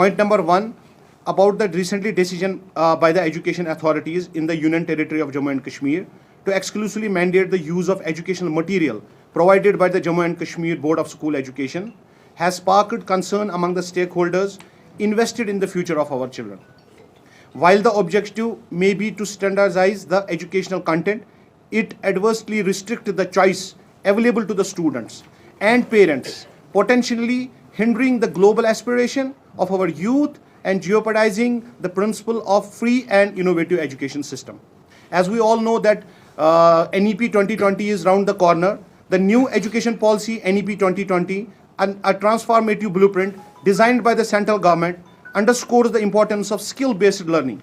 Point number 1, about the recently decision by the education authorities in the Union Territory of Jammu and Kashmir to exclusively mandate the use of educational material provided by the Jammu and Kashmir Board of School Education has sparked concern among the stakeholders invested in the future of our children. While the objective may be to standardize the educational content, it adversely restricts the choice available to the students and parents, potentially hindering the global aspiration of our youth and jeopardizing the principle of free and innovative education system. As we all know that NEP 2020 is round the corner. The new education policy NEP 2020, a transformative blueprint designed by the central government, underscores the importance of skill-based learning,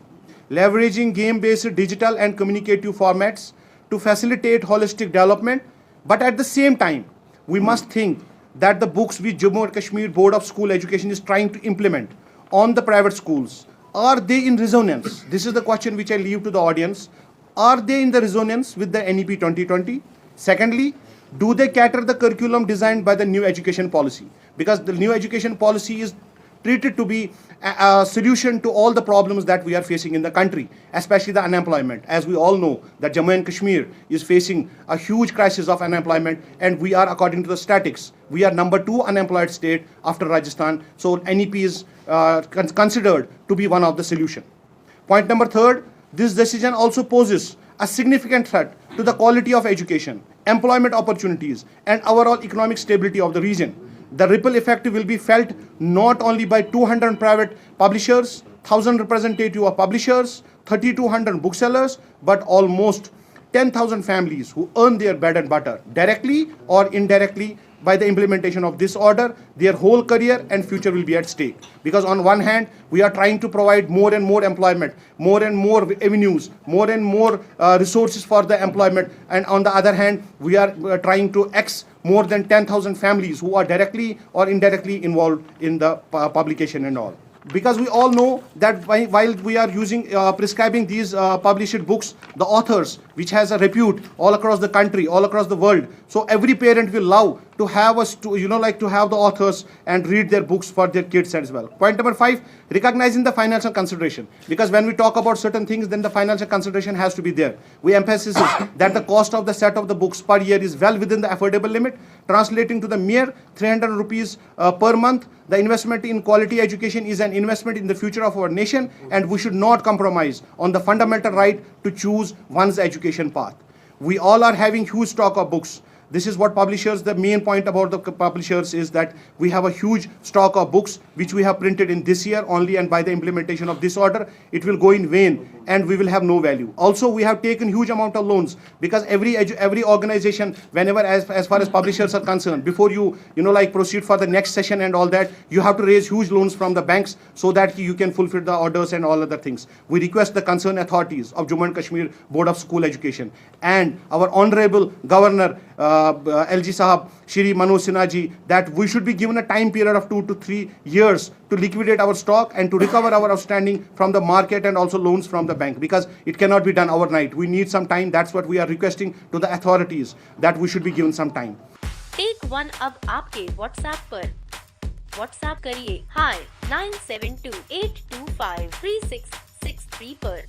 leveraging game-based digital and communicative formats to facilitate holistic development. But at the same time, we must think that the books which Jammu and Kashmir Board of School Education is trying to implement on the private schools, are they in resonance? This is the question which I leave to the audience. Are they in the resonance with the NEP 2020? Secondly, do they cater the curriculum designed by the new education policy? Because the new education policy is treated to be a solution to all the problems that we are facing in the country, especially the unemployment. As we all know that Jammu and Kashmir is facing a huge crisis of unemployment, and we are, according to the statistics, we are number 2 unemployed state after Rajasthan. So NEP is considered to be one of the solution. Point number 3, this decision also poses a significant threat to the quality of education, employment opportunities, and overall economic stability of the region. The ripple effect will be felt not only by 200 private publishers, 1,000 representatives of publishers, 3,200 booksellers, but almost 10,000 families who earn their bread and butter directly or indirectly by the implementation of this order. Their whole career and future will be at stake. Because on one hand, we are trying to provide more and more employment, more and more avenues, more and more resources for the employment. And on the other hand, we are trying to more than 10,000 families who are directly or indirectly involved in the publication and all. Because we all know that while we are prescribing these published books, the authors, which has a repute all across the country, all across the world, so every parent will love to have us to, to have the authors and read their books for their kids as well. Point number 5, recognizing the financial consideration. Because when we talk about certain things, then the financial consideration has to be there. We emphasize that the cost of the set of the books per year is well within the affordable limit, translating to the mere 300 rupees per month. The investment in quality education is an investment in the future of our nation, and we should not compromise on the fundamental right to choose one's education path. We all are having huge stock of books. This is what publishers, the main point about the publishers is that we have a huge stock of books which we have printed in this year only, and by the implementation of this order, it will go in vain and we will have no value. Also, we have taken huge amount of loans, because every organization, whenever as far as publishers are concerned, before you proceed for the next session and all that, you have to raise huge loans from the banks so that you can fulfill the orders and all other things. We request the concerned authorities of Jammu and Kashmir Board of School Education and our Honorable Governor LG Sahab, Shri Manoj Sinha ji, that we should be given a time period of 2 to 3 years to liquidate our stock and to recover our outstanding from the market and also loans from the bank, because it cannot be done overnight. We need some time. That's what we are requesting to the authorities, that we should be given some time. Take one अब आपके WhatsApp पर. WhatsApp करिए hi 9728253663 पर.